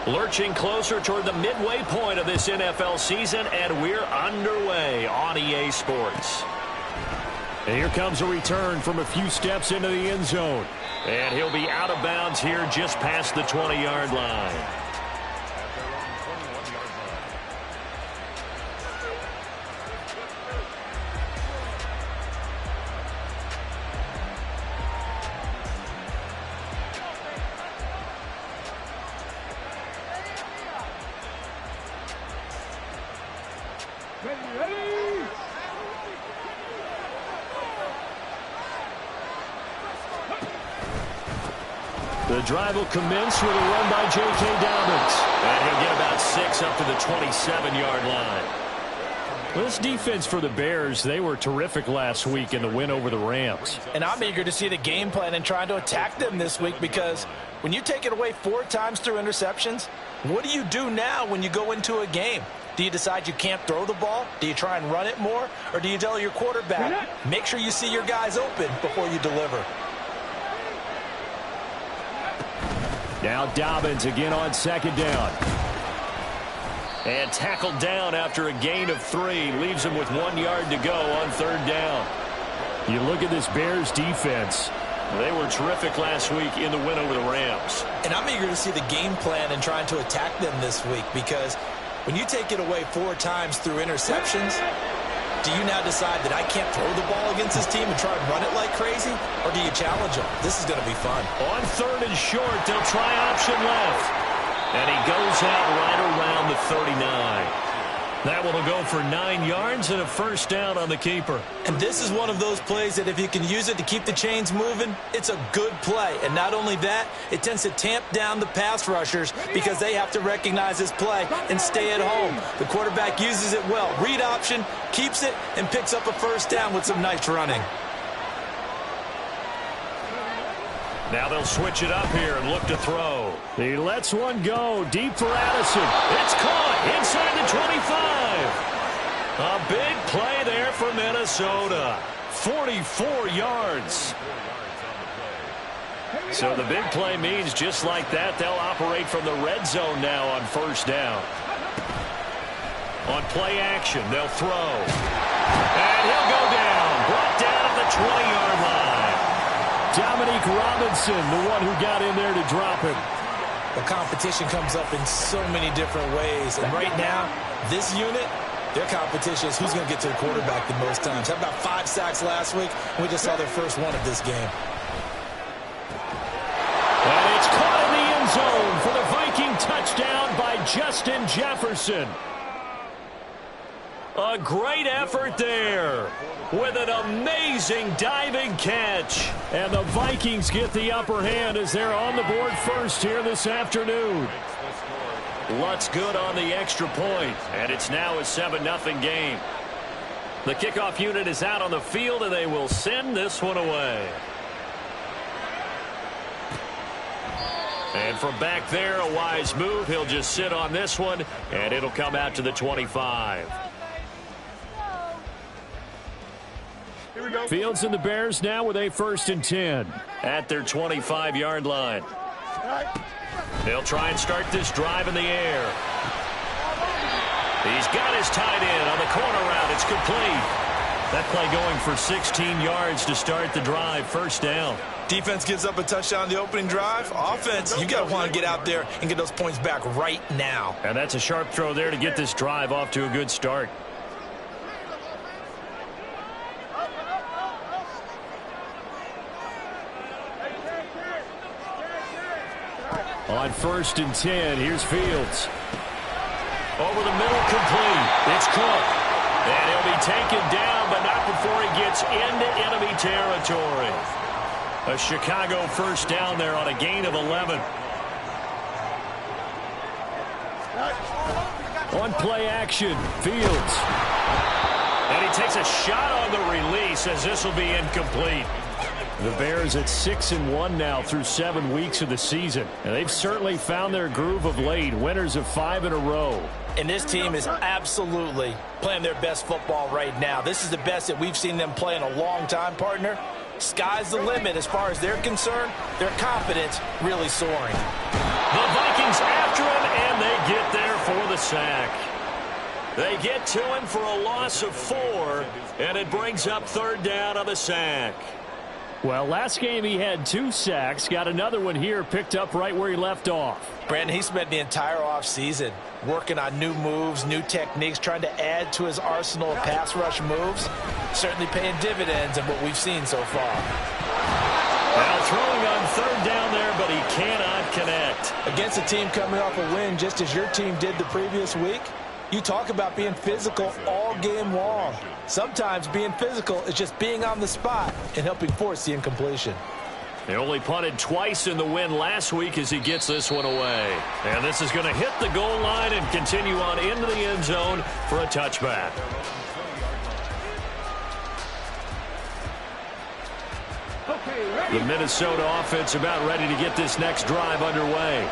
Lurching closer toward the midway point of this NFL season, and we're underway on EA Sports. And here comes a return from a few steps into the end zone. And he'll be out of bounds here just past the 20-yard line. The drive will commence with a run by J.K. Dobbins. And he'll get about 6 up to the 27-yard line. This defense for the Bears, they were terrific last week in the win over the Rams. And I'm eager to see the game plan and trying to attack them this week, because when you take it away 4 times through interceptions, what do you do now when you go into a game? Do you decide you can't throw the ball? Do you try and run it more? Or do you tell your quarterback, make sure you see your guys open before you deliver? Now Dobbins again on second down. And tackled down after a gain of 3. Leaves him with 1 yard to go on third down. You look at this Bears defense. They were terrific last week in the win over the Rams. And I'm eager to see the game plan and trying to attack them this week, because when you take it away 4 times through interceptions, do you now decide that I can't throw the ball against this team and try and run it like crazy? Or do you challenge them? This is going to be fun. On third and short, they'll try option left. And he goes out right around the 39. That one will go for 9 yards and a first down on the keeper. And this is one of those plays that if you can use it to keep the chains moving, it's a good play. And not only that, it tends to tamp down the pass rushers because they have to recognize this play and stay at home. The quarterback uses it well. Read option, keeps it, and picks up a first down with some nice running. Now they'll switch it up here and look to throw. He lets one go deep for Addison. It's caught inside the 25. A big play there for Minnesota. 44 yards. So the big play means just like that, they'll operate from the red zone now on first down. On play action, they'll throw. And he'll go down. Brought down at the 20-yard line. Dominique Robinson, the one who got in there to drop him. The competition comes up in so many different ways. And right now, this unit, their competition is who's going to get to the quarterback the most times. How about 5 sacks last week? We just saw their first one of this game. And it's caught in the end zone for the Viking touchdown by Justin Jefferson. A great effort there with an amazing diving catch. And the Vikings get the upper hand as they're on the board first here this afternoon. Lutz good on the extra point, and it's now a 7-0 game. The kickoff unit is out on the field, and they will send this one away. And from back there, a wise move. He'll just sit on this one, and it'll come out to the 25. Fields and the Bears now with a 1st and 10. At their 25-yard line. They'll try and start this drive in the air. He's got his tight end on the corner route. It's complete. That play going for 16 yards to start the drive. First down. Defense gives up a touchdown on the opening drive. Offense, you got to want to get out there and get those points back right now. And that's a sharp throw there to get this drive off to a good start. On 1st and 10, here's Fields. Over the middle, complete. It's Cook. And he'll be taken down, but not before he gets into enemy territory. A Chicago first down there on a gain of 11. On play action, Fields. And he takes a shot on the release as this will be incomplete. The Bears at 6-1 now through 7 weeks of the season. And they've certainly found their groove of late. Winners of 5 in a row. And this team is absolutely playing their best football right now. This is the best that we've seen them play in a long time, partner. Sky's the limit as far as they're concerned. Their confidence really soaring. The Vikings after him, and they get there for the sack. They get to him for a loss of 4, and it brings up 3rd down on the sack. Well, last game he had 2 sacks. Got another one here, picked up right where he left off. Brandon, he spent the entire offseason working on new moves, new techniques, trying to add to his arsenal of pass rush moves. Certainly paying dividends in what we've seen so far. Now throwing on 3rd down there, but he cannot connect. Against a team coming off a win just as your team did the previous week, you talk about being physical all game long. Sometimes being physical is just being on the spot and helping force the incompletion. They only punted twice in the win last week as he gets this one away. And this is going to hit the goal line and continue on into the end zone for a touchback. The Minnesota offense about ready to get this next drive underway.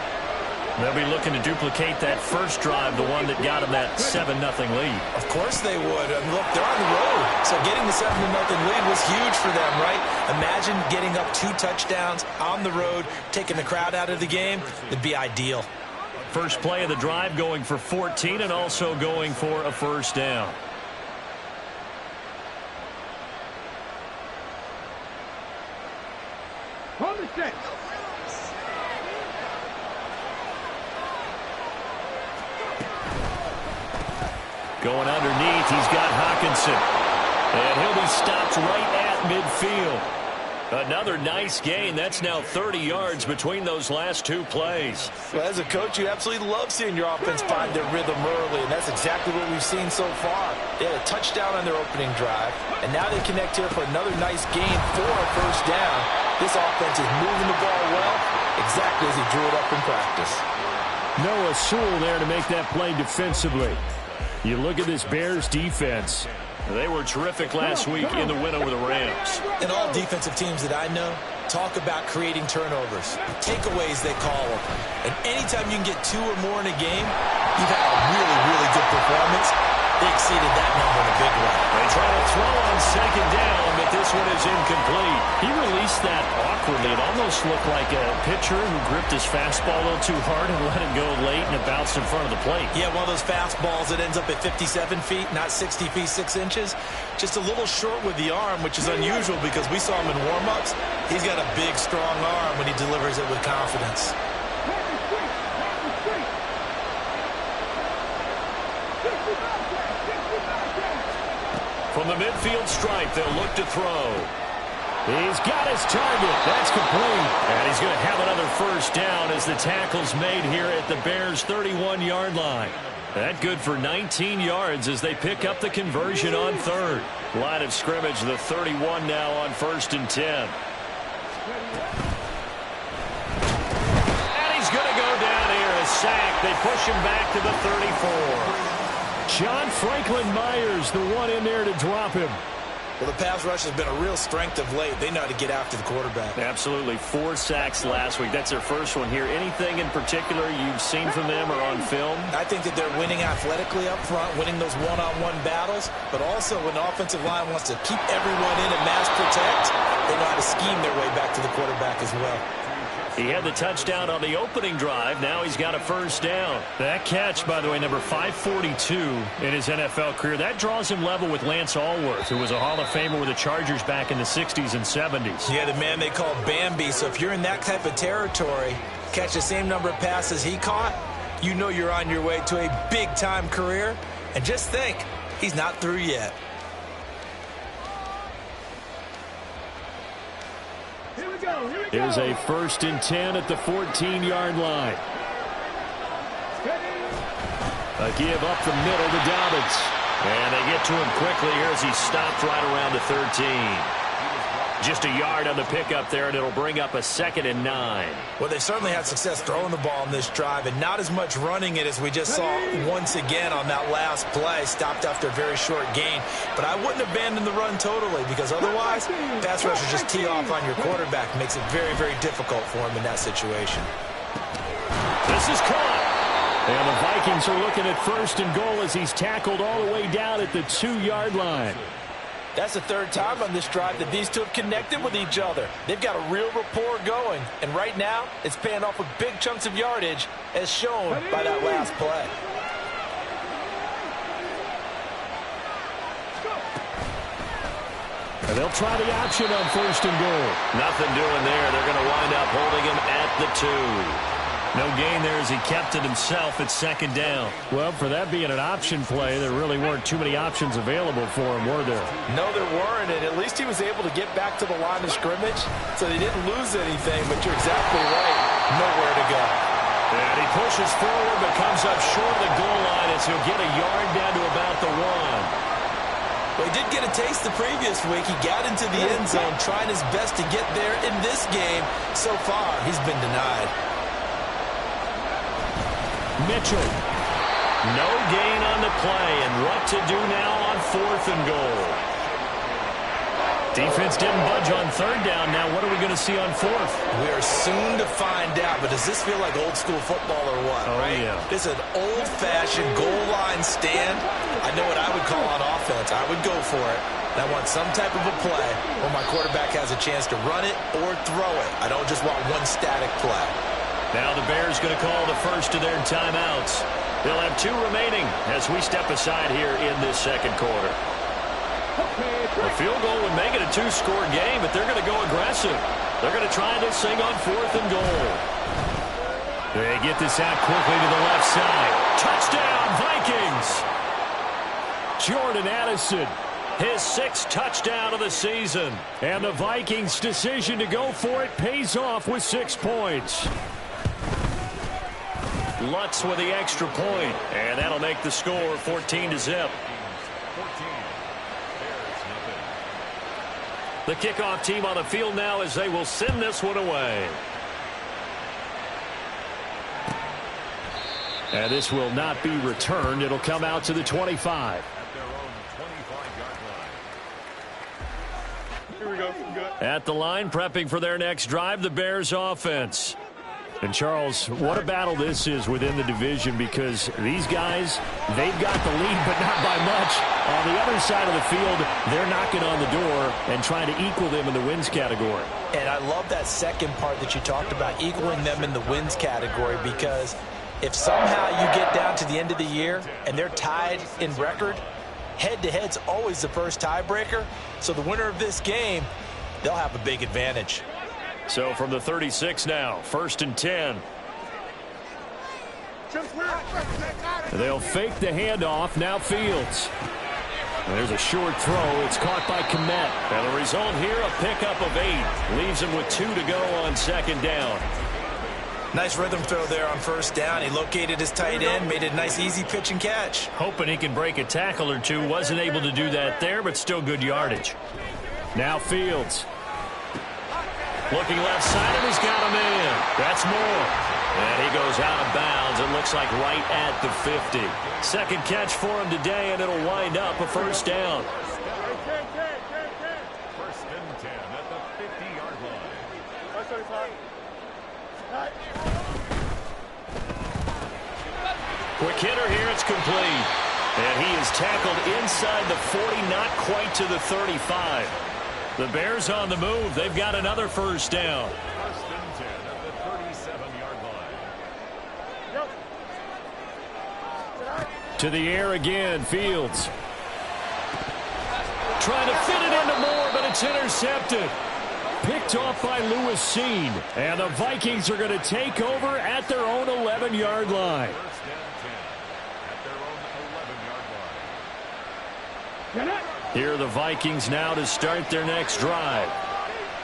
They'll be looking to duplicate that first drive, the one that got them that 7-0 lead. Of course they would. I mean, look, they're on the road. So getting the 7-0 lead was huge for them, right? Imagine getting up 2 touchdowns on the road, taking the crowd out of the game. It'd be ideal. First play of the drive going for 14 and also going for a 1st down. On the set. Going underneath, he's got Hockenson. And he'll be stopped right at midfield. Another nice gain. That's now 30 yards between those last 2 plays. Well, as a coach, you absolutely love seeing your offense find their rhythm early, and that's exactly what we've seen so far. They had a touchdown on their opening drive, and now they connect here for another nice gain for a 1st down. This offense is moving the ball well, exactly as he drew it up in practice. Noah Sewell there to make that play defensively. You look at this Bears defense. They were terrific last week in the win over the Rams. And all defensive teams that I know talk about creating turnovers. Takeaways, they call them. And anytime you can get 2 or more in a game, you've had a really, really good performance. They exceeded that number in a big way. They try to throw on 2nd down, but this one is incomplete. He released that awkwardly. It almost looked like a pitcher who gripped his fastball a little too hard and let it go late, and it bounced in front of the plate. Yeah, one of those fastballs that ends up at 57 feet, not 60 feet, 6 inches. Just a little short with the arm, which is unusual because we saw him in warm-ups. He's got a big, strong arm when he delivers it with confidence. From the midfield stripe, they'll look to throw. He's got his target. That's complete. And he's going to have another 1st down as the tackle's made here at the Bears' 31-yard line. That good for 19 yards as they pick up the conversion on 3rd. Line of scrimmage, the 31 now on 1st and 10. And he's going to go down here, a sack. They push him back to the 34. John Franklin Myers, the one in there to drop him. Well, the pass rush has been a real strength of late. They know how to get after the quarterback. Absolutely. 4 sacks last week. That's their first one here. Anything in particular you've seen from them or on film? I think that they're winning athletically up front, winning those one-on-one battles, but also when the offensive line wants to keep everyone in and mass protect, they know how to scheme their way back to the quarterback as well. He had the touchdown on the opening drive. Now he's got a 1st down. That catch, by the way, number 542 in his NFL career. That draws him level with Lance Allworth, who was a Hall of Famer with the Chargers back in the 60s and 70s. Yeah, the man they call Bambi. So if you're in that type of territory, catch the same number of passes he caught, you know you're on your way to a big-time career. And just think, he's not through yet. Here's a 1st and 10 at the 14-yard line. A give up the middle to Dobbins. And they get to him quickly here as he's stopped right around the 13. Just a yard on the pickup there, and it'll bring up a 2nd and 9. Well, they certainly had success throwing the ball on this drive, and not as much running it as we just saw once again on that last play. Stopped after a very short gain. But I wouldn't abandon the run totally, because otherwise, pass rushers just tee off on your quarterback. Makes it very, very difficult for him in that situation. This is caught. And the Vikings are looking at 1st and goal as he's tackled all the way down at the 2-yard line. That's the third time on this drive that these two have connected with each other. They've got a real rapport going, and right now it's paying off with big chunks of yardage as shown by that last play. And they'll try the option on 1st and goal. Nothing doing there. They're going to wind up holding him at the 2. No gain there as he kept it himself at 2nd down. Well, for that being an option play, there really weren't too many options available for him, were there? No, there weren't, and at least he was able to get back to the line of scrimmage, so they didn't lose anything, but you're exactly right. Nowhere to go. And he pushes forward but comes up short of the goal line as he'll get a yard down to about the 1. Well, he did get a taste the previous week. He got into the end zone trying his best to get there in this game. So far, he's been denied. Mitchell. No gain on the play, and what to do now on 4th and goal. Defense didn't budge on 3rd down. Now what are we going to see on 4th? We are soon to find out, but does this feel like old school football or what? Oh, right? Yeah. This is an old-fashioned goal line stand. I know what I would call on offense. I would go for it. And I want some type of a play where my quarterback has a chance to run it or throw it. I don't just want one static play. Now the Bears going to call the first of their timeouts. They'll have 2 remaining as we step aside here in this 2nd quarter. A field goal would make it a 2-score game, but they're going to go aggressive. They're going to try this thing on 4th and goal. They get this out quickly to the left side. Touchdown, Vikings! Jordan Addison. His 6th touchdown of the season. And the Vikings' decision to go for it pays off with 6 points. Lutz with the extra point, and that'll make the score 14-0. The kickoff team on the field now as they will send this one away. And this will not be returned. It'll come out to the 25. Here we go. At the line, prepping for their next drive, the Bears offense. And, Charles, what a battle this is within the division because these guys, they've got the lead, but not by much. On the other side of the field, they're knocking on the door and trying to equal them in the wins category. And I love that second part that you talked about, equaling them in the wins category, because if somehow you get down to the end of the year and they're tied in record, head-to-head's always the first tiebreaker. So the winner of this game, they'll have a big advantage. So from the 36 now, 1st and 10. They'll fake the handoff. Now Fields. And there's a short throw. It's caught by Kmet. And the result here, a pickup of 8. Leaves him with 2 to go on 2nd down. Nice rhythm throw there on 1st down. He located his tight end, made it a nice easy pitch and catch. Hoping he can break a tackle or two. Wasn't able to do that there, but still good yardage. Now Fields. Looking left side, and he's got him in. That's Moore. And he goes out of bounds. It looks like right at the 50. 2nd catch for him today, and it'll wind up a 1st down. 1st and 10 at the 50-yard line. Quick hitter here. It's complete. And he is tackled inside the 40, not quite to the 35. The Bears on the move. They've got another 1st down. 1st and 10 at the 37-yard line. To the air again, Fields. Trying to fit it into Moore, but it's intercepted. Picked off by Lewis Seen. And the Vikings are going to take over at their own 11-yard line. 1st and 10 at their own 11-yard line. Here are the Vikings now to start their next drive.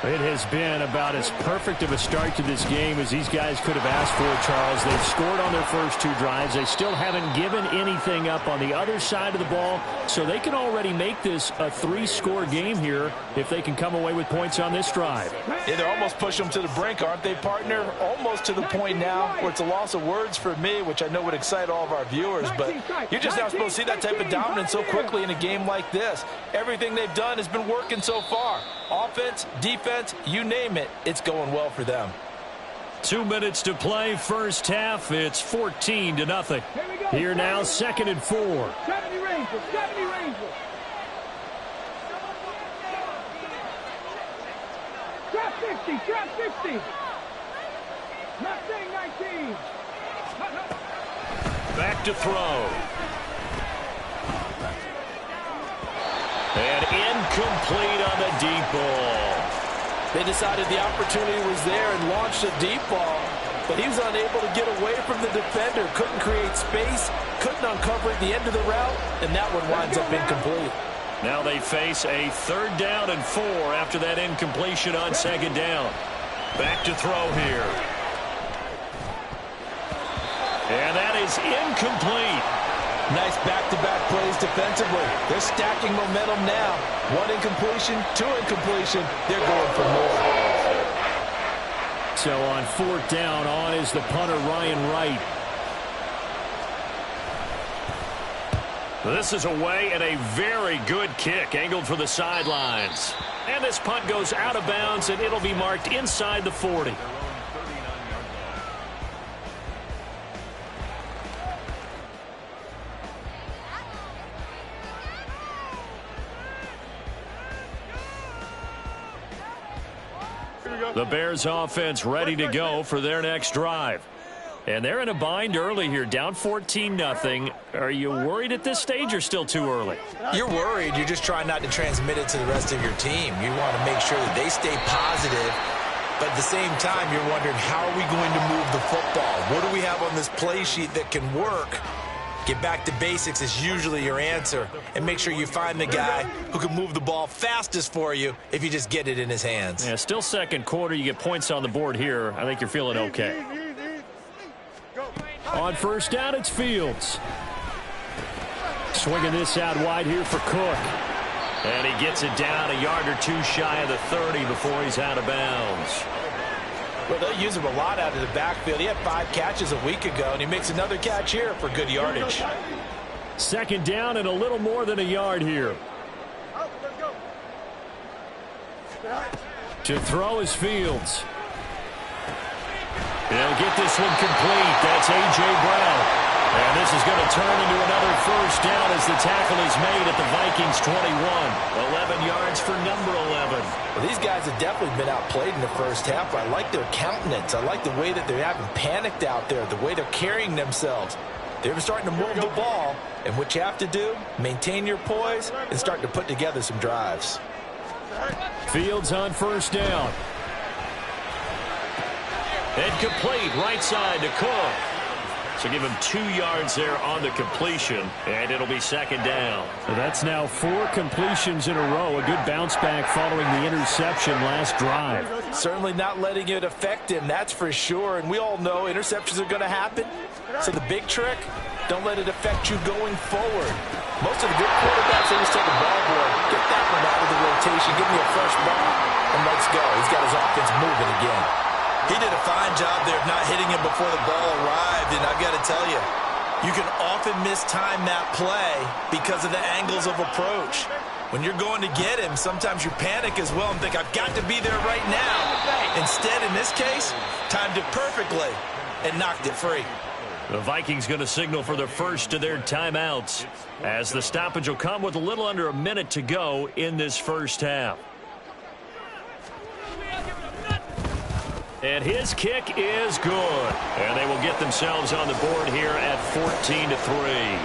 It has been about as perfect of a start to this game as these guys could have asked for, Charles. They've scored on their first 2 drives. They still haven't given anything up on the other side of the ball, so they can already make this a 3-score game here if they can come away with points on this drive. Yeah, they're almost pushing them to the brink, aren't they, partner? Almost to the point now where it's a loss of words for me, which I know would excite all of our viewers, but you're just not supposed to see that type of dominance so quickly in a game like this. Everything they've done has been working so far. Offense, defense, you name it, it's going well for them. 2 minutes to play, first half. It's 14-0. Here now, 2nd and 4. 70 Rangers. 50, trap 50. Not saying 19. Back to throw. And incomplete on the deep ball. They decided the opportunity was there and launched a deep ball, but he was unable to get away from the defender. Couldn't create space, couldn't uncover at the end of the route, and that one winds up incomplete. Now they face a 3rd down and 4 after that incompletion on 2nd down. Back to throw here. And that is incomplete. Nice back-to-back plays defensively. They're stacking momentum now. 1 incompletion, 2 incompletion. They're going for more. So on 4th down, on is the punter, Ryan Wright. This is away and a very good kick angled for the sidelines. And this punt goes out of bounds, and it'll be marked inside the 40. The Bears offense ready to go for their next drive. And they're in a bind early here, down 14-0. Are you worried at this stage or still too early? You're worried. You're just trying not to transmit it to the rest of your team. You want to make sure that they stay positive. But at the same time, you're wondering, how are we going to move the football? What do we have on this play sheet that can work? Get back to basics is usually your answer. And make sure you find the guy who can move the ball fastest for you if you just get it in his hands. Yeah, still 2nd quarter. You get points on the board here. I think you're feeling okay. On 1st down, it's Fields. Swinging this out wide here for Cook. And he gets it down a yard or 2 shy of the 30 before he's out of bounds. Well, they'll use him a lot out of the backfield. He had 5 catches a week ago, and he makes another catch here for good yardage. 2nd down and a little more than a yard here. To throw is Fields. He'll get this one complete. That's A.J. Brown. And this is going to turn into another 1st down as the tackle is made at the Vikings 21. 11 yards for number 11. Well, these guys have definitely been outplayed in the first half. I like their countenance. I like the way that they haven't panicked out there, the way they're carrying themselves. They're starting to move the ball, and what you have to do, maintain your poise and start to put together some drives. Fields on 1st down. And complete right side to Cook. So give him 2 yards there on the completion, and it'll be 2nd down. So that's now 4 completions in a row. A good bounce back following the interception last drive. Certainly not letting it affect him, that's for sure. And we all know interceptions are going to happen. So the big trick, don't let it affect you going forward. Most of the good quarterbacks, they just take a ball boy, get that one out of the rotation, give me a fresh ball, and let's go. He's got his offense moving again. He did a fine job there of not hitting him before the ball arrived, and I've got to tell you, you can often mistime that play because of the angles of approach. When you're going to get him, sometimes you panic as well and think, I've got to be there right now. Instead, in this case, timed it perfectly and knocked it free. The Vikings going to signal for the first of their timeouts as the stoppage will come with a little under a minute to go in this first half. And his kick is good. And they will get themselves on the board here at 14-3.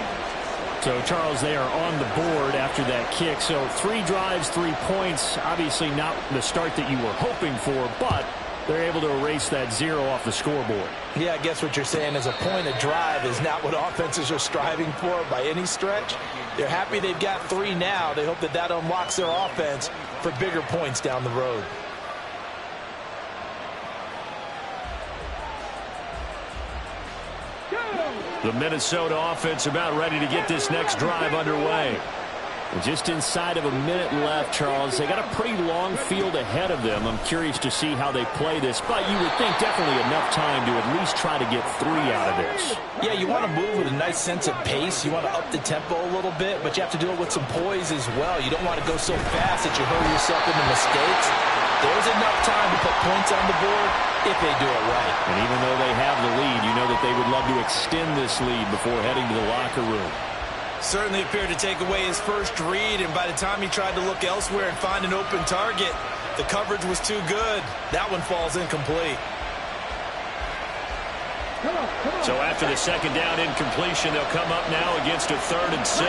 So, Charles, they are on the board after that kick. So 3 drives, 3 points. Obviously not the start that you were hoping for, but they're able to erase that 0 off the scoreboard. Yeah, I guess what you're saying is a point of drive is not what offenses are striving for by any stretch. They're happy they've got 3 now. They hope that that unlocks their offense for bigger points down the road. The Minnesota offense about ready to get this next drive underway. Just inside of a minute left, Charles. They got a pretty long field ahead of them. I'm curious to see how they play this, but you would think definitely enough time to at least try to get 3 out of this. Yeah, you want to move with a nice sense of pace. You want to up the tempo a little bit, but you have to do it with some poise as well. You don't want to go so fast that you hurry yourself into mistakes. There's enough time to put points on the board if they do it right. And even though they have the lead, you know that they would love to extend this lead before heading to the locker room. Certainly appeared to take away his first read, and by the time he tried to look elsewhere and find an open target, The coverage was too good. That one falls incomplete. So after the second down incompletion, they'll come up now against a 3rd and 6.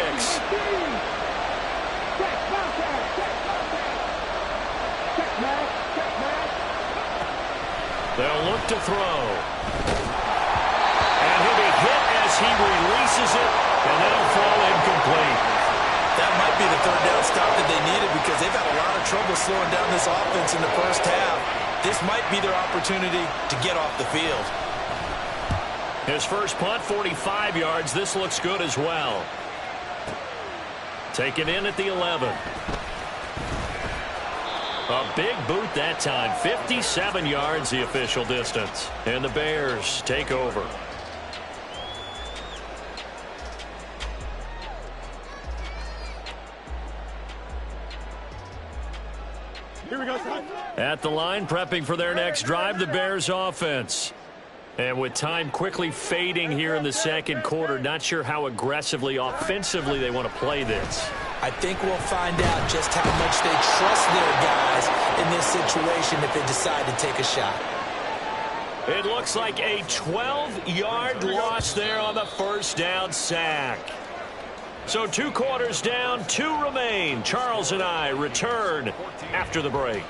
They'll look to throw. And he'll be hit as he releases it, and that'll fall incomplete. That might be the 3rd down stop that they needed because they've had a lot of trouble slowing down this offense in the first half. This might be their opportunity to get off the field. His first punt, 45 yards. This looks good as well. Taken in at the 11. A big boot that time. 57 yards the official distance. And the Bears take over. Here we go, son. At the line, prepping for their next drive, the Bears offense. And with time quickly fading here in the second quarter, not sure how aggressively, offensively they want to play this. I think we'll find out just how much they trust their guys in this situation if they decide to take a shot. It looks like a 12-yard loss there on the first down sack. So 2 quarters down, 2 remain. Charles and I return after the break.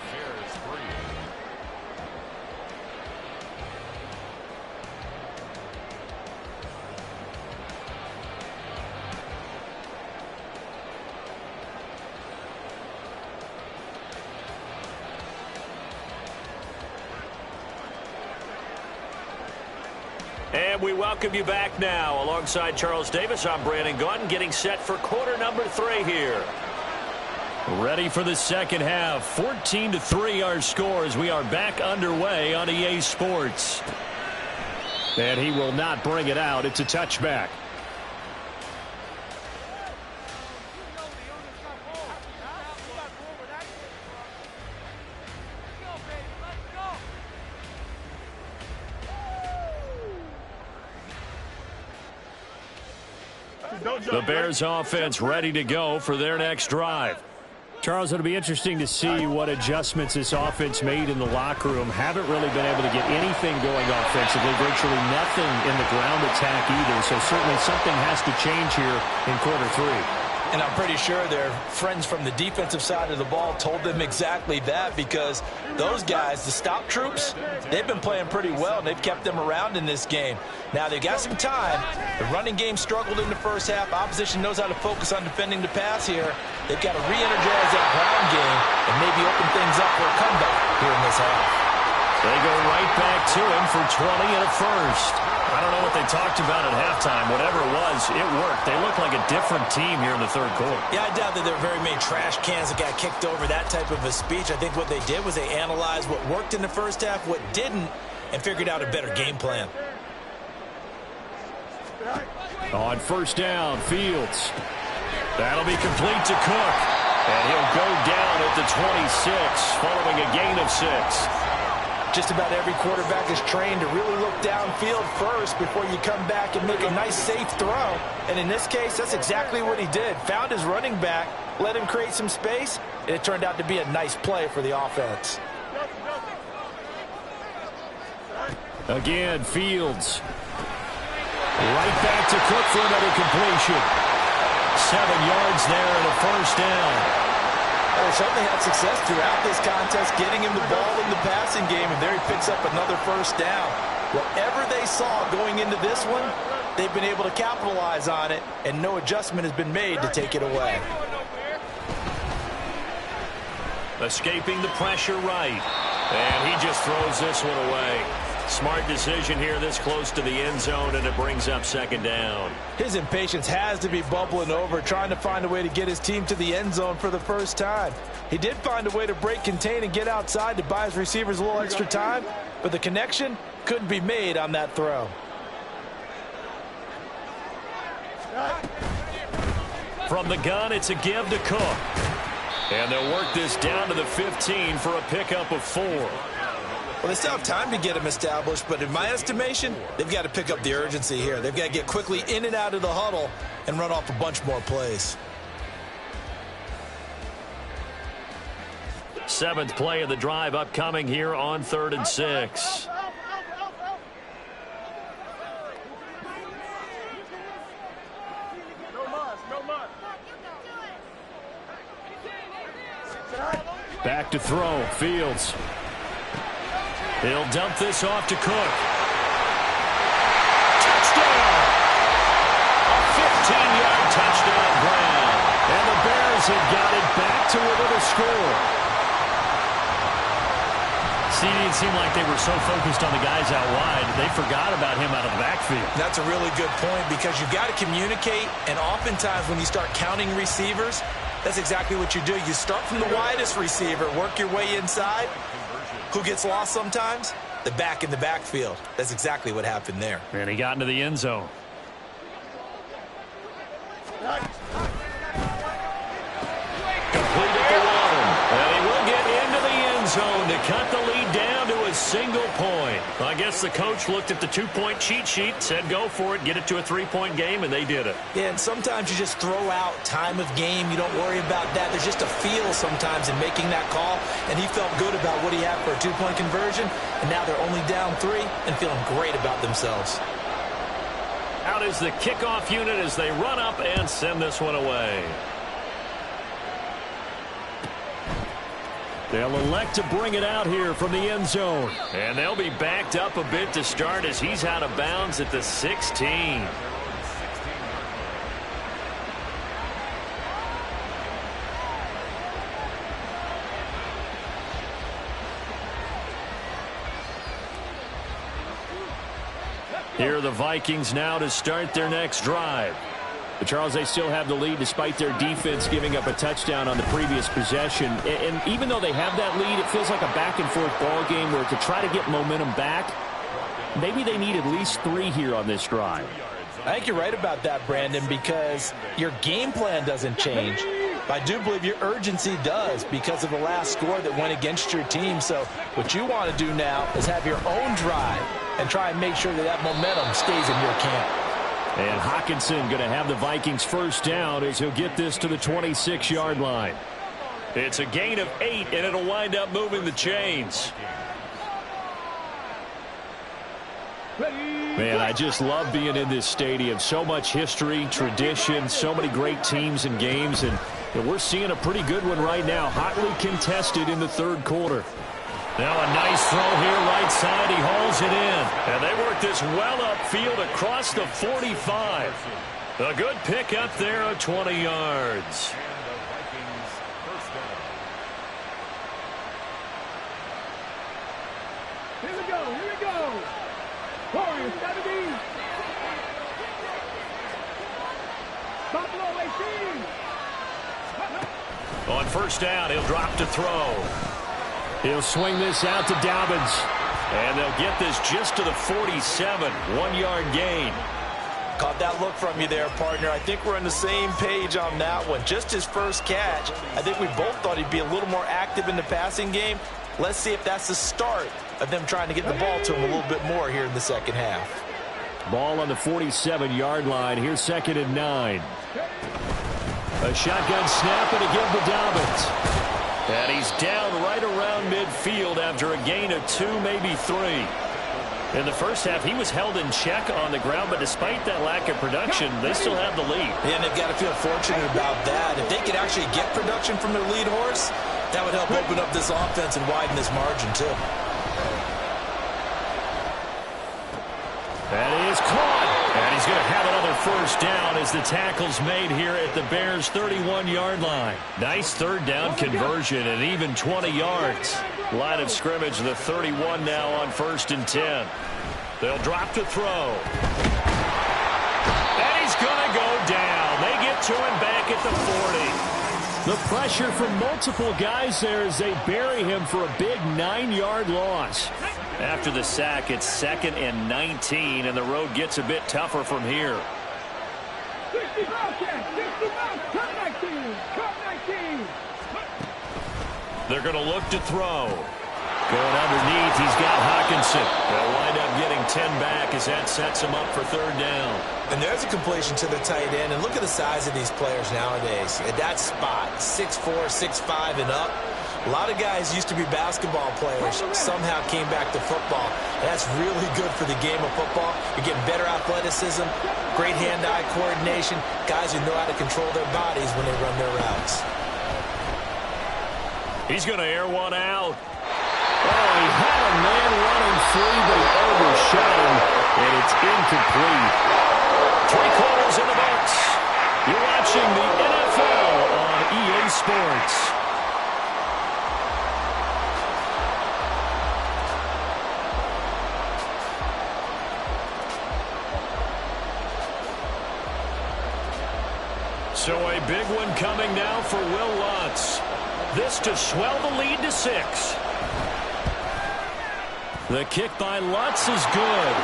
And we welcome you back now. Alongside Charles Davis, I'm Brandon Gaudin, getting set for quarter number 3 here. Ready for the second half. 14-3 our score as we are back underway on EA Sports. And he will not bring it out. It's a touchback. The Bears offense ready to go for their next drive. Charles, it'll be interesting to see what adjustments this offense made in the locker room. Haven't really been able to get anything going offensively, virtually nothing in the ground attack either. So certainly something has to change here in quarter 3. And I'm pretty sure their friends from the defensive side of the ball told them exactly that because those guys, the stop troops, they've been playing pretty well, and they've kept them around in this game. Now, they've got some time. The running game struggled in the first half. Opposition knows how to focus on defending the pass here. They've got to re-energize that ground game and maybe open things up for a comeback here in this half. They go right back to him for 20 and a first. I don't know what they talked about at halftime. Whatever it was, it worked. They look like a different team here in the third quarter. Yeah, I doubt that there are very many trash cans that got kicked over, that type of a speech. I think what they did was they analyzed what worked in the first half, what didn't, and figured out a better game plan. On first down, Fields. That'll be complete to Cook. And he'll go down at the 26 following a gain of 6. Just about every quarterback is trained to really look downfield first before you come back and make a nice, safe throw. And in this case, that's exactly what he did. Found his running back, let him create some space, and it turned out to be a nice play for the offense. Again, Fields. Right back to Cook for another completion. 7 yards there and a first down. They certainly had success throughout this contest, getting him the ball in the passing game, and there he picks up another first down. Whatever they saw going into this one, they've been able to capitalize on it, and no adjustment has been made to take it away. Escaping the pressure right. And he just throws this one away. Smart decision here this close to the end zone, and it brings up second down. His impatience has to be bubbling over, trying to find a way to get his team to the end zone for the first time. He did find a way to break contain and get outside to buy his receivers a little extra time, but the connection couldn't be made on that throw. From the gun, it's a give to Cook. And they'll work this down to the 15 for a pickup of 4. Well, they still have time to get him established, but in my estimation, they've got to pick up the urgency here. They've got to get quickly in and out of the huddle and run off a bunch more plays. 7th play of the drive upcoming here on 3rd and 6. Back to throw. Fields. He'll dump this off to Cook. Touchdown! A 15-yard touchdown ground. And the Bears have got it back to within a score. See, it seemed like they were so focused on the guys out wide, they forgot about him out of the backfield. That's a really good point because you've got to communicate, and oftentimes when you start counting receivers, that's exactly what you do. You start from the widest receiver, work your way inside. Who gets lost sometimes? The back in the backfield. That's exactly what happened there. And he got into the end zone. Complete at the 1. And he will get into the end zone to cut the lead down to a single point. I guess the coach looked at the 2-point cheat sheet, said go for it, get it to a 3-point game, and they did it. Yeah, and sometimes you just throw out time of game. You don't worry about that. There's just a feel sometimes in making that call, and he felt good about what he had for a 2-point conversion, and now they're only down 3 and feeling great about themselves. Out is the kickoff unit as they run up and send this one away. They'll elect to bring it out here from the end zone. And they'll be backed up a bit to start as he's out of bounds at the 16. Here are the Vikings now to start their next drive. But Charles, they still have the lead despite their defense giving up a touchdown on the previous possession. And even though they have that lead, it feels like a back-and-forth ball game where to try to get momentum back, maybe they need at least 3 here on this drive. I think you're right about that, Brandon, because your game plan doesn't change. But I do believe your urgency does because of the last score that went against your team. So what you want to do now is have your own drive and try and make sure that that momentum stays in your camp. And Hockenson going to have the Vikings first down as he'll get this to the 26-yard line. It's a gain of 8, and it'll wind up moving the chains. Man, I just love being in this stadium. So much history, tradition, so many great teams and games, and we're seeing a pretty good one right now. Hotly contested in the 3rd quarter. Now a nice throw here right side. He hauls it in. And they work this well upfield across the 45. A good pick up there of 20 yards. Here we go, here we go. Warriors 70. Buffalo 18. On first down, he'll drop to throw. He'll swing this out to Dobbins. And they'll get this just to the 47. 1-yard gain. Caught that look from you there, partner. I think we're on the same page on that one. Just his first catch. I think we both thought he'd be a little more active in the passing game. Let's see if that's the start of them trying to get the ball to him a little bit more here in the second half. Ball on the 47-yard line. Here's 2nd and 9. A shotgun snap and a give to Dobbins. And he's down right around midfield after a gain of 2, maybe 3. In the first half, he was held in check on the ground, but despite that lack of production, they still have the lead. Yeah, and they've got to feel fortunate about that. If they could actually get production from their lead horse, that would help open up this offense and widen this margin, too. That is caught. And he's going to have another first down as the tackle's made here at the Bears' 31-yard line. Nice 3rd down conversion and even 20 yards. Line of scrimmage, the 31 now on 1st and 10. They'll drop to throw. And he's going to go down. They get to him back at the 40. The pressure from multiple guys there as they bury him for a big 9-yard loss. After the sack, it's 2nd and 19, and the road gets a bit tougher from here. 60 Bobcats, 60 Bobcats, come 19, come 19. They're going to look to throw. Going underneath, he's got Hockenson. They'll wind up getting 10 back as that sets him up for 3rd down. And there's a completion to the tight end. And look at the size of these players nowadays. At that spot, 6'4", 6'5", and up. A lot of guys used to be basketball players, somehow came back to football. That's really good for the game of football. You're getting better athleticism, great hand-eye coordination, guys who know how to control their bodies when they run their routes. He's going to air one out. Oh, he had a man running free, but he overshot him, and it's incomplete. 3 quarters in the books. You're watching the NFL on EA Sports. So a big one coming now for Will Lutz. This to swell the lead to 6. The kick by Lutz is good.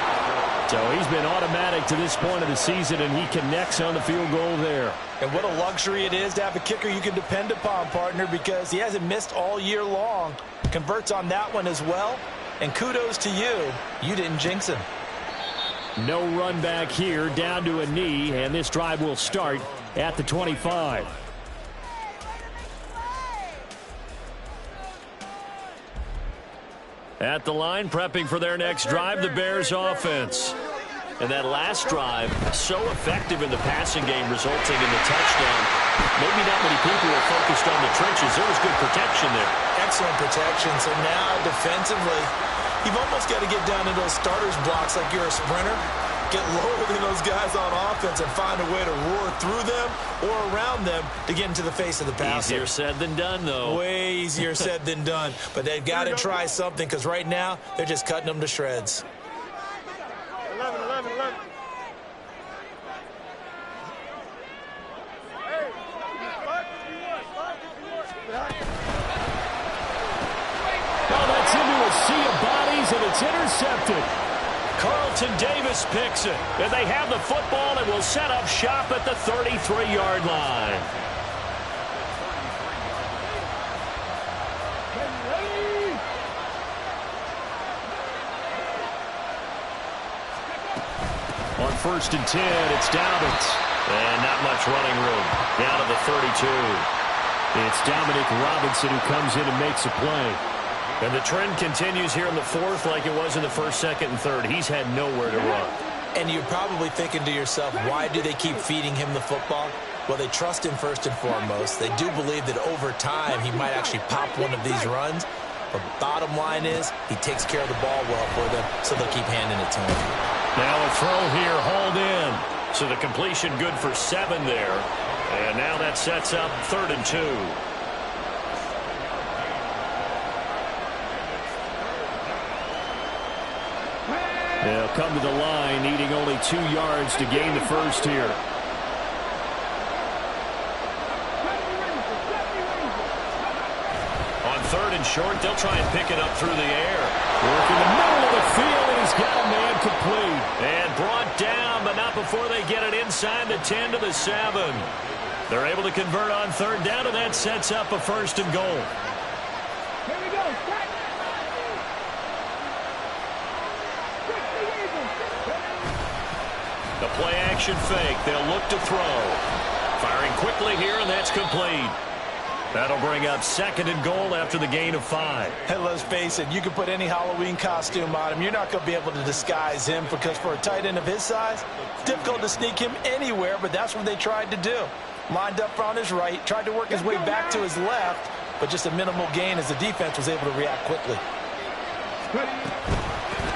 So he's been automatic to this point of the season, and he connects on the field goal there. And what a luxury it is to have a kicker you can depend upon, partner, because he hasn't missed all year long. Converts on that one as well. And kudos to you. You didn't jinx him. No run back here, down to a knee, and this drive will start at the 25. At the line, prepping for their next drive, the Bears offense. And that last drive, so effective in the passing game, resulting in the touchdown. Maybe not many people were focused on the trenches. There was good protection there. Excellent protection. So now, defensively, you've almost got to get down to those starters blocks like you're a sprinter. Get lower than those guys on offense and find a way to roar through them or around them to get into the face of the passer. Easier said than done, though. Way easier said than done. But they've got to try something because right now they're just cutting them to shreds. 11. Oh, that's into a sea of bodies, and it's intercepted. Carlton Davis picks it. And they have the football and will set up shop at the 33-yard line. On 1st and 10, it's Dobbins. And not much running room. Down to the 32. It's Dominic Robinson who comes in and makes a play. And the trend continues here in the 4th like it was in the 1st, 2nd, and 3rd. He's had nowhere to run. And you're probably thinking to yourself, why do they keep feeding him the football? Well, they trust him first and foremost. They do believe that over time he might actually pop one of these runs. But bottom line is he takes care of the ball well for them, so they'll keep handing it to him. Now a throw here, hauled in. So the completion good for 7 there. And now that sets up 3rd and 2. They'll come to the line, needing only 2 yards to gain the first here. On 3rd and short, they'll try and pick it up through the air. Work in the middle of the field, and he's got a man complete. And brought down, but not before they get it inside the 10 to the 7. They're able to convert on 3rd down, and that sets up a 1st and goal. Here we go. The play action fake. They'll look to throw. Firing quickly here, and that's complete. That'll bring up 2nd and goal after the gain of 5. Hey, let's face it, you can put any Halloween costume on him. You're not going to be able to disguise him because for a tight end of his size, it's difficult to sneak him anywhere, but that's what they tried to do. Lined up on his right, tried to work his way back to his left, but just a minimal gain as the defense was able to react quickly.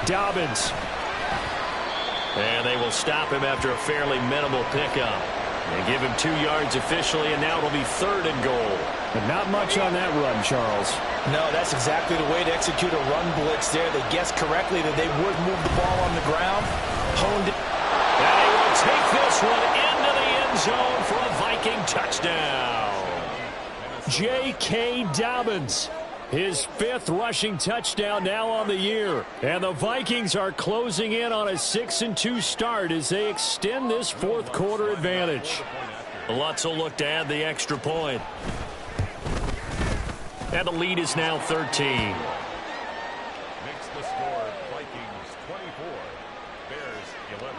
Dobbins. And they will stop him after a fairly minimal pickup. They give him 2 yards officially, and now it'll be 3rd and goal. But not much on that run, Charles. No, that's exactly the way to execute a run blitz there. They guessed correctly that they would move the ball on the ground. Honed it. And he will take this one into the end zone for a Viking touchdown. J.K. Dobbins. His 5th rushing touchdown now on the year. And the Vikings are closing in on a 6-2 start as they extend this 4th quarter advantage. Lutz will look to add the extra point. And the lead is now 13. Makes the score Vikings 24, Bears 11.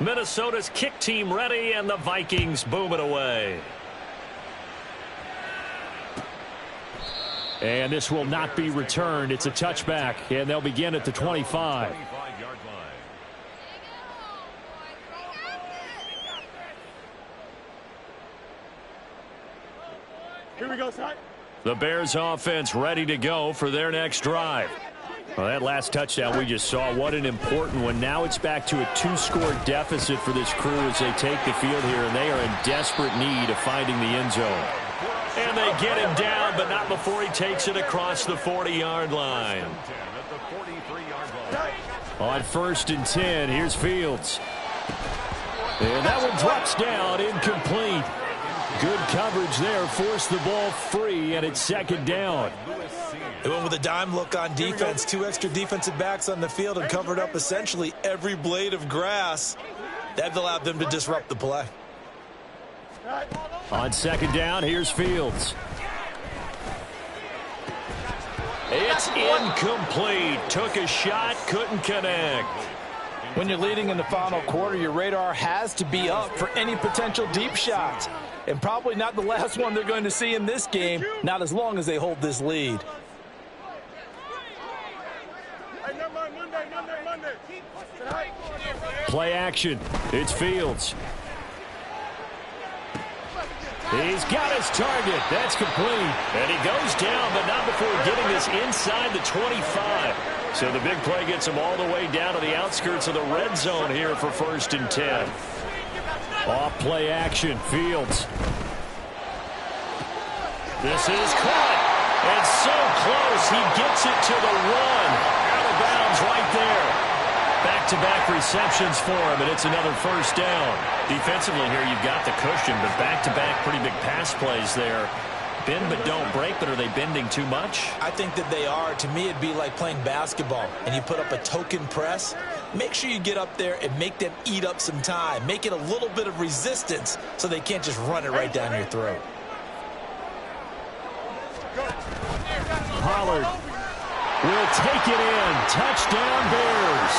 Minnesota's kick team ready, and the Vikings boom it away. And this will not be returned. It's a touchback, and they'll begin at the 25. 25-yard line. Here we go, son. The Bears offense ready to go for their next drive. Well, that last touchdown we just saw, what an important one. Now it's back to a 2-score deficit for this crew as they take the field here, and they are in desperate need of finding the end zone. And they get him down, but not before he takes it across the 40-yard line. At the 43-yard line. On 1st and 10, here's Fields. And that one drops down, incomplete. Good coverage there, forced the ball free, and it's 2nd down. They went with a dime look on defense, 2 extra defensive backs on the field and covered up essentially every blade of grass. That allowed them to disrupt the play. On 2nd down, here's Fields. It's incomplete. Took a shot, couldn't connect. When you're leading in the final quarter, your radar has to be up for any potential deep shots. And probably not the last one they're going to see in this game, not as long as they hold this lead. Play action. It's Fields. He's got his target. That's complete. And he goes down, but not before getting this inside the 25. So the big play gets him all the way down to the outskirts of the red zone here for 1st and 10. Off play action. Fields. This is caught. And so close. He gets it to the 1. Out of bounds right there. Back-to-back receptions for him, and it's another 1st down. Defensively here, you've got the cushion, but back-to-back pretty big pass plays there. Bend but don't break, but are they bending too much? I think that they are. To me, it'd be like playing basketball, and you put up a token press. Make sure you get up there and make them eat up some time. Make it a little bit of resistance so they can't just run it right down your throat. Pollard will take it in. Touchdown, Bears.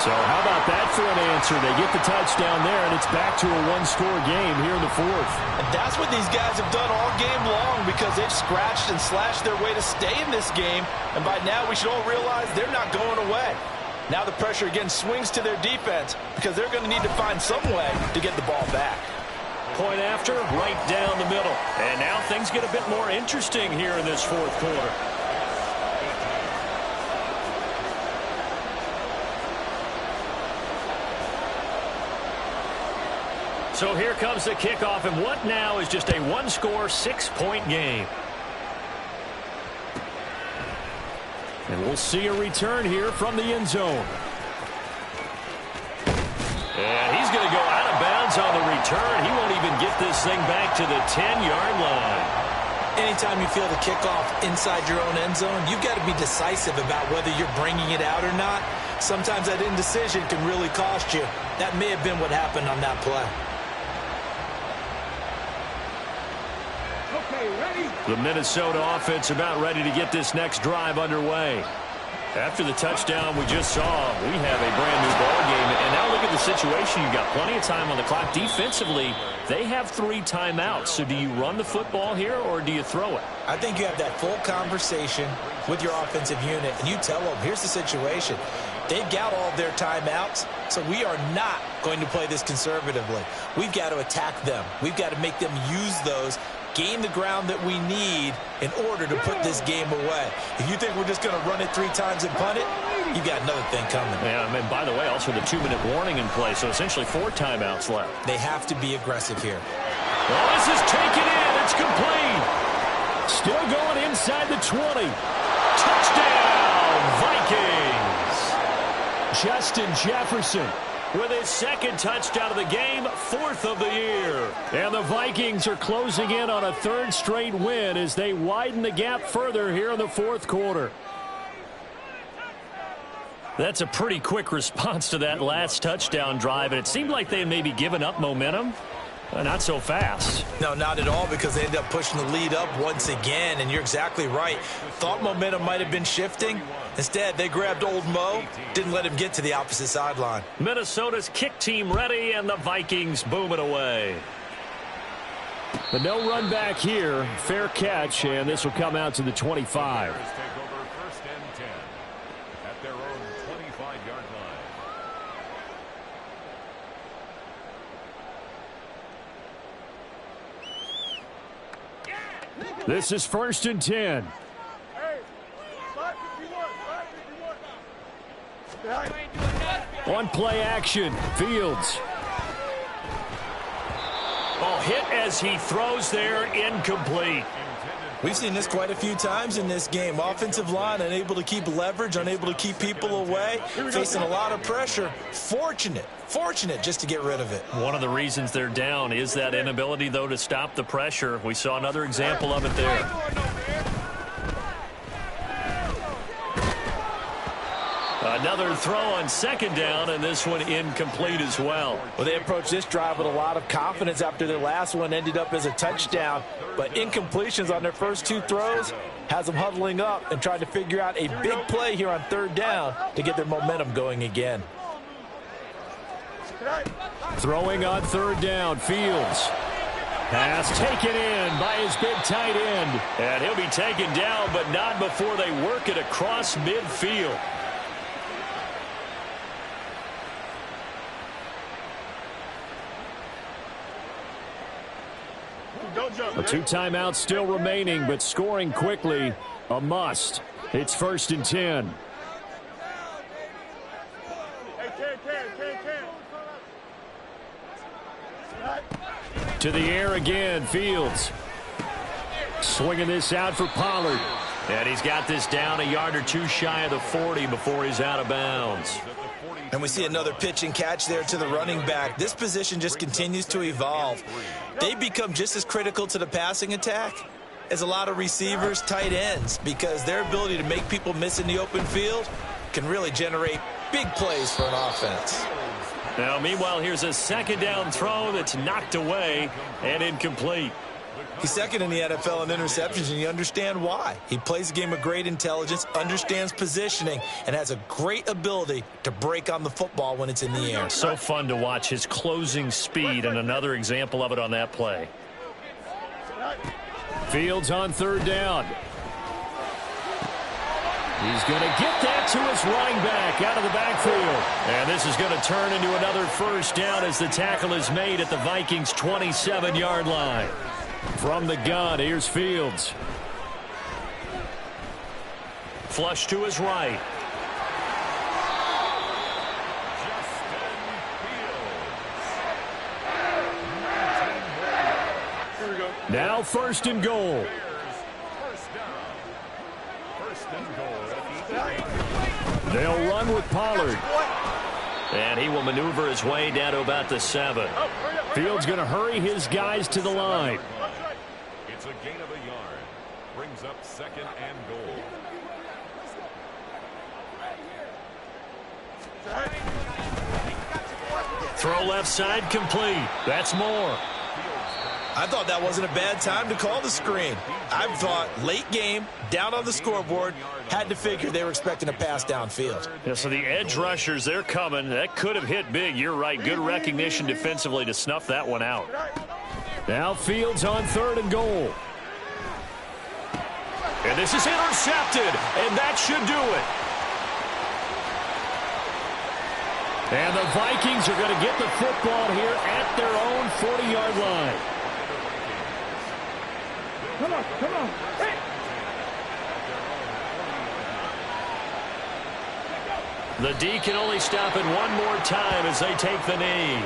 So how about that for an answer? They get the touchdown there, and it's back to a 1-score game here in the 4th. And that's what these guys have done all game long because they've scratched and slashed their way to stay in this game. And by now, we should all realize they're not going away. Now the pressure again swings to their defense because they're going to need to find some way to get the ball back. Point after, right down the middle. And now things get a bit more interesting here in this 4th quarter. So here comes the kickoff, and what now is just a 1-score, 6-point game. And we'll see a return here from the end zone. And he's going to go out of bounds on the return. He won't even get this thing back to the 10-yard line. Anytime you feel the kickoff inside your own end zone, you've got to be decisive about whether you're bringing it out or not. Sometimes that indecision can really cost you. That may have been what happened on that play. The Minnesota offense about ready to get this next drive underway. After the touchdown we just saw, we have a brand new ball game. And now look at the situation. You've got plenty of time on the clock. Defensively, they have 3 timeouts. So do you run the football here or do you throw it? I think you have that full conversation with your offensive unit, and you tell them, here's the situation. They've got all their timeouts, so we are not going to play this conservatively. We've got to attack them. We've got to make them use those, gain the ground that we need in order to put this game away. If you think we're just going to run it 3 times and punt it, you've got another thing coming. Yeah, and by the way, also the 2-minute warning in play, so essentially 4 timeouts left. They have to be aggressive here. Well, this is taken in. It's complete. Still going inside the 20. Touchdown, Vikings. Justin Jefferson with his 2nd touchdown of the game, 4th of the year. And the Vikings are closing in on a 3rd straight win as they widen the gap further here in the 4th quarter. That's a pretty quick response to that last touchdown drive, and it seemed like they had maybe given up momentum. Not so fast. No, not at all, because they ended up pushing the lead up once again, and you're exactly right. Thought momentum might have been shifting. Instead, they grabbed old Mo, didn't let him get to the opposite sideline. Minnesota's kick team ready, and the Vikings boom it away. But no run back here. Fair catch, and this will come out to the 25. Take over 1st and 10 at their own 25-yard line. This is 1st and 10. On play action, Fields. Oh, hit as he throws there, incomplete. We've seen this quite a few times in this game. Offensive line unable to keep leverage, unable to keep people away, facing a lot of pressure. Fortunate just to get rid of it. One of the reasons they're down is that inability, though, to stop the pressure. We saw another example of it there. Another throw on 2nd down, and this one incomplete as well. Well, they approached this drive with a lot of confidence after their last one ended up as a touchdown. But incompletions on their first 2 throws has them huddling up and trying to figure out a big play here on 3rd down to get their momentum going again. Throwing on 3rd down, Fields. Pass taken in by his big tight end. And he'll be taken down, but not before they work it across midfield. A 2 timeouts still remaining, but scoring quickly, a must. It's 1st and 10. To the air again, Fields. Swinging this out for Pollard. And he's got this down a yard or 2 shy of the 40 before he's out of bounds. And we see another pitch and catch there to the running back. This position just continues to evolve. They become just as critical to the passing attack as a lot of receivers, tight ends, because their ability to make people miss in the open field can really generate big plays for an offense. Now, meanwhile, here's a 2nd down throw that's knocked away and incomplete. He's 2nd in the NFL in interceptions, and you understand why. He plays a game of great intelligence, understands positioning, and has a great ability to break on the football when it's in the air. So fun to watch his closing speed, and another example of it on that play. Fields on 3rd down. He's going to get that to his running back out of the backfield. And this is going to turn into another 1st down as the tackle is made at the Vikings' 27-yard line. From the gun, here's Fields. Flush to his right. Now 1st and goal. They'll run with Pollard. And he will maneuver his way down to about the 7. Fields going to hurry his guys to the line. It's a gain of a yard. Brings up 2nd and goal. Throw left side complete. That's more. I thought that wasn't a bad time to call the screen. I thought late game, down on the scoreboard, had to figure they were expecting a pass downfield. Yeah, so the edge rushers, they're coming. That could have hit big. You're right. Good recognition defensively to snuff that one out. Now Fields on 3rd and goal. And this is intercepted, and that should do it. And the Vikings are going to get the football here at their own 40-yard line. Come on, come on. Hey. The D can only stop it one more time as they take the knee.